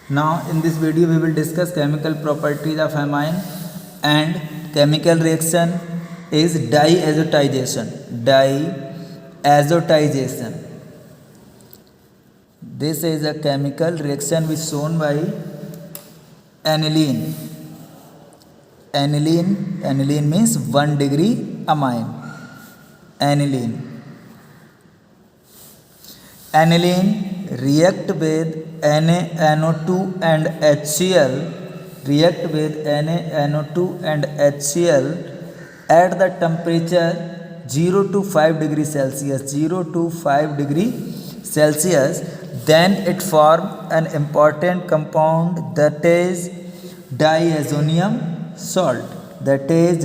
Now in this video we will discuss chemical properties of amine, and chemical reaction is diazotization. Diazotization. This is a chemical reaction which shown by aniline. Aniline means 1 degree amine. Aniline react with NaNO2 and HCl, at the temperature 0 to 5 degree Celsius. Then it form an important compound, that is diazonium salt. This is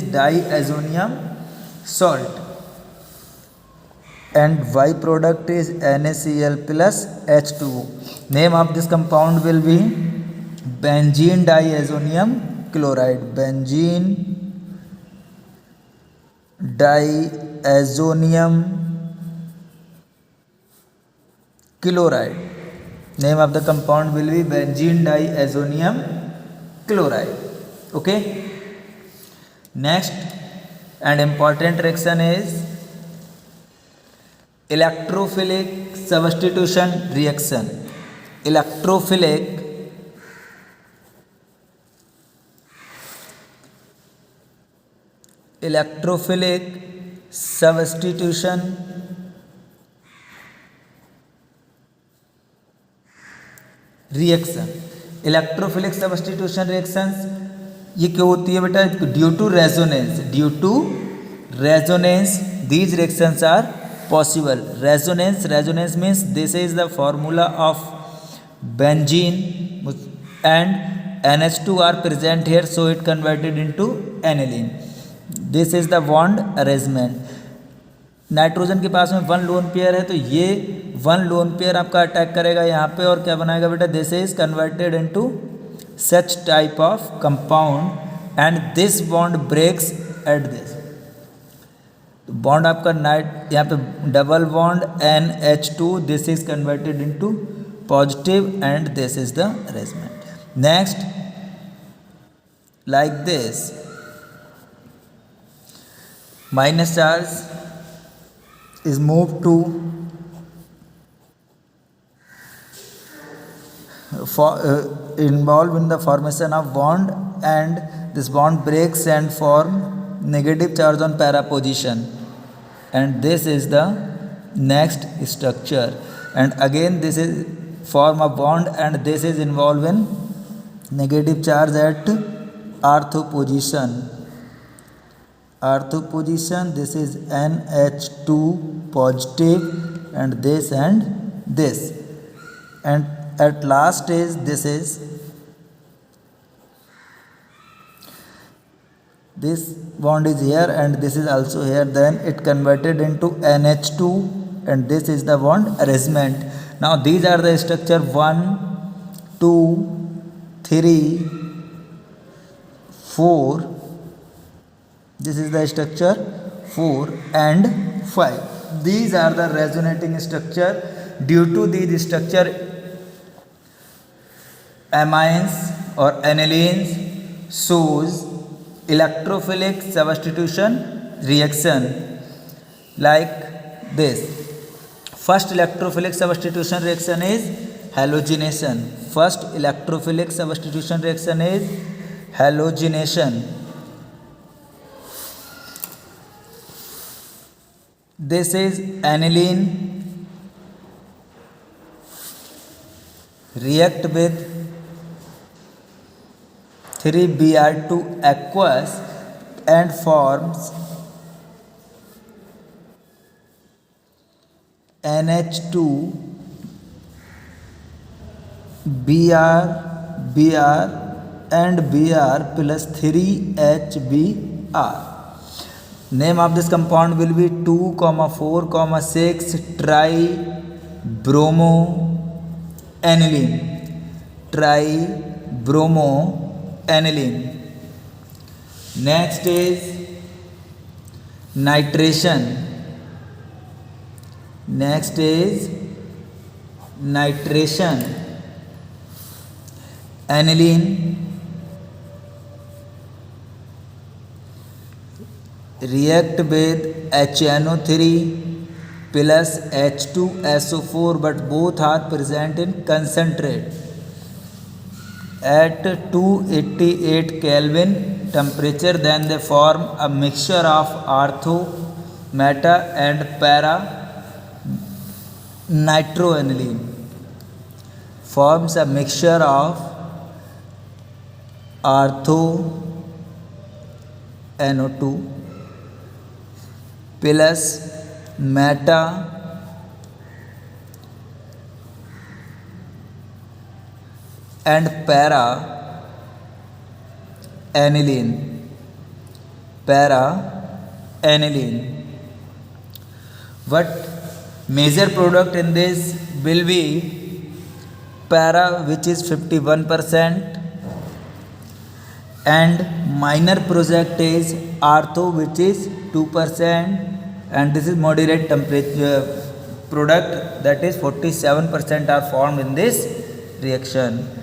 diazonium salt, and byproduct is NaCl plus H2O. Name of this compound will be benzene diazonium chloride. Name of the compound will be benzene diazonium chloride. Okay. Next and important reaction is electrophilic substitution reaction. Electrophilic substitution reaction. Electrophilic substitution reactions ये क्यों होती है बेटा? Due to resonance these reactions are possible. Resonance means this is the formula of benzene and NH2 are present here, so it converted into aniline. This is the bond arrangement. Nitrogen के पास में 1 lone pair है, तो ये 1 lone pair आपका attack करेगा यहाँ पे और क्या बनाएगा बेटा? This is converted into such type of compound and this bond breaks at this. Bond आपका यहाँ पे double bond NH2, this is converted into positive and this is the arrangement. Next, like this minus charge is moved to involved in the formation of bond, and this bond breaks and form negative charge on para position, and this is the next structure. And again this is form a bond, and this is involved in negative charge at ortho position. This is NH2 positive and this, and at last is this bond is here and this is also here, then it converted into NH2 and this is the bond arrangement. Now these are the structure 1, 2, 3, 4. This is the structure 4 and 5. These are the resonating structure. Due to these structure, amines or anilines shows electrophilic substitution reaction like this. First electrophilic substitution reaction is halogenation. This is aniline react with 3Br2 aqueous and forms NH2 Br and Br plus 3HBr. Name of this compound will be 2,4,6 tribromoaniline. Next is nitration. Next is nitration, aniline, react with HNO3 plus H2SO4, but both are present in concentrate at 288 Kelvin temperature. Then they form a mixture of ortho, meta and para nitroaniline. Forms a mixture of ortho NO2 plus meta and para aniline. What major product in this will be para, which is 51%, and minor project is ortho, which is 2%, and this is moderate temperature product, that is 47% are formed in this reaction.